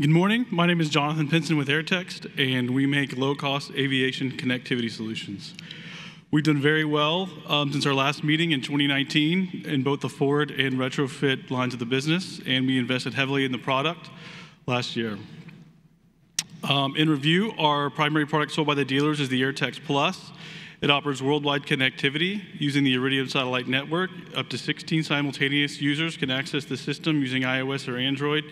Good morning. My name is Jonathan Pinson with Airtext, and we make low-cost aviation connectivity solutions. We've done very well since our last meeting in 2019 in both the forward and retrofit lines of the business, and we invested heavily in the product last year. In review, our primary product sold by the dealers is the Airtext Plus. It offers worldwide connectivity using the Iridium satellite network. Up to 16 simultaneous users can access the system using iOS or Android.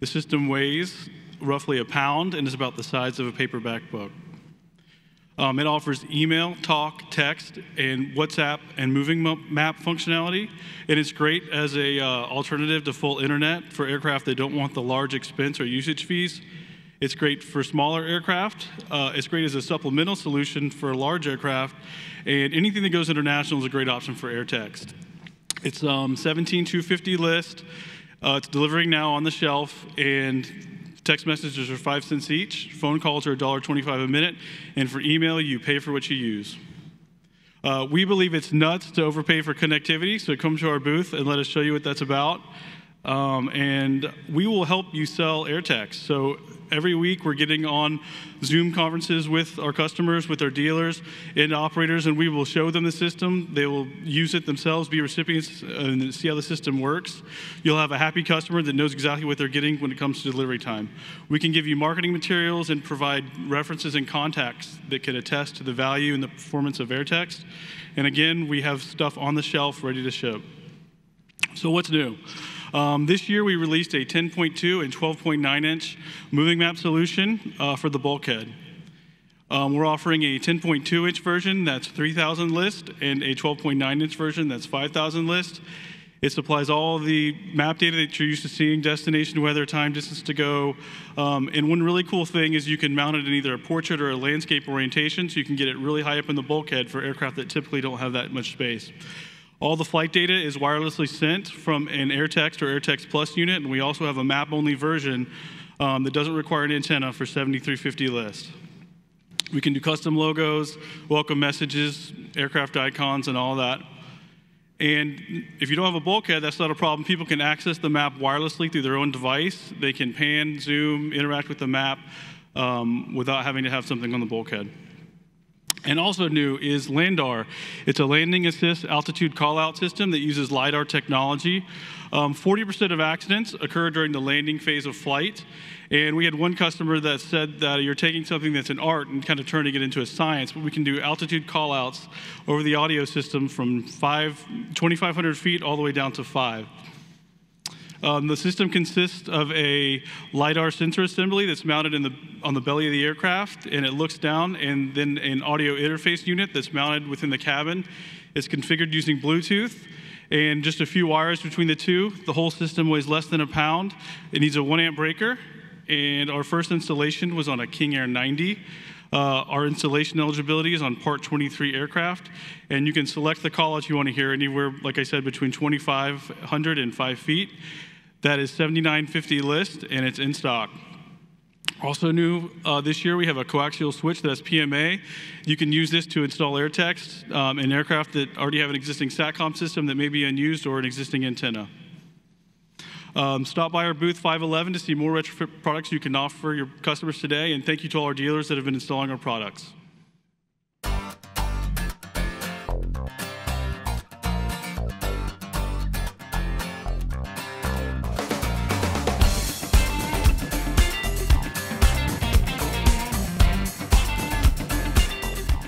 The system weighs roughly a pound and is about the size of a paperback book. It offers email, talk, text, and WhatsApp and moving map functionality. And it's great as an alternative to full internet for aircraft that don't want the large expense or usage fees. It's great for smaller aircraft. It's great as a supplemental solution for large aircraft. And anything that goes international is a great option for Airtext. It's 17,250 list. It's delivering now on the shelf, and text messages are 5 cents each. Phone calls are $1.25 a minute, and for email, you pay for what you use. We believe it's nuts to overpay for connectivity, so come to our booth and let us show you what that's about. And we will help you sell Airtext. So every week we're getting on Zoom conferences with our customers, with our dealers and operators, and we will show them the system. They will use it themselves, be recipients, and see how the system works. You'll have a happy customer that knows exactly what they're getting when it comes to delivery time. We can give you marketing materials and provide references and contacts that can attest to the value and the performance of Airtext. And again, we have stuff on the shelf ready to ship. So what's new? This year, we released a 10.2 and 12.9-inch moving map solution for the bulkhead. We're offering a 10.2-inch version that's 3,000 list and a 12.9-inch version that's 5,000 list. It supplies all the map data that you're used to seeing: destination, weather, time, distance to go. And one really cool thing is you can mount it in either a portrait or a landscape orientation, so you can get it really high up in the bulkhead for aircraft that typically don't have that much space. All the flight data is wirelessly sent from an Airtext or Airtext Plus unit, and we also have a map-only version that doesn't require an antenna for 7350 list. We can do custom logos, welcome messages, aircraft icons, and all that. And if you don't have a bulkhead, that's not a problem. People can access the map wirelessly through their own device. They can pan, zoom, interact with the map without having to have something on the bulkhead. And also new is LANDAR. It's a landing assist altitude call-out system that uses LiDAR technology. 40% of accidents occur during the landing phase of flight. And we had one customer that said that you're taking something that's an art and kind of turning it into a science, but we can do altitude call-outs over the audio system from 2,500 feet all the way down to 5. The system consists of a LiDAR sensor assembly that's mounted on the belly of the aircraft, and it looks down, and then an audio interface unit that's mounted within the cabin. It's configured using Bluetooth and just a few wires between the two. The whole system weighs less than a pound. It needs a 1-amp breaker, and our first installation was on a King Air 90. Our installation eligibility is on Part 23 aircraft, and you can select the call-out you want to hear anywhere, like I said, between 2,500 and 5 feet. That is 7950 list, and it's in stock. Also new this year, we have a coaxial switch that's PMA. You can use this to install Airtext in aircraft that already have an existing SATCOM system that may be unused or an existing antenna. Stop by our booth 511 to see more retrofit products you can offer your customers today, and thank you to all our dealers that have been installing our products.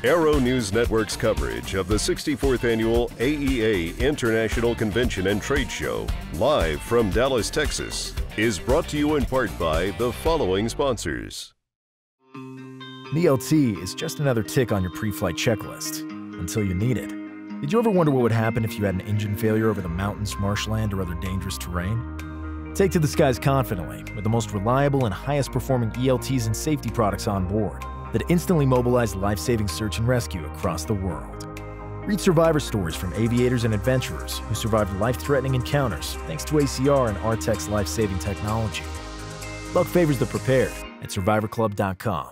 Aero-News Network's coverage of the 64th Annual AEA International Convention and Trade Show, live from Dallas, Texas, is brought to you in part by the following sponsors. VLT is just another tick on your pre-flight checklist, until you need it. Did you ever wonder what would happen if you had an engine failure over the mountains, marshland, or other dangerous terrain? Take to the skies confidently with the most reliable and highest performing ELTs and safety products on board that instantly mobilize life-saving search and rescue across the world. Read survivor stories from aviators and adventurers who survived life-threatening encounters thanks to ACR and Artex life-saving technology. Luck favors the prepared at survivorclub.com.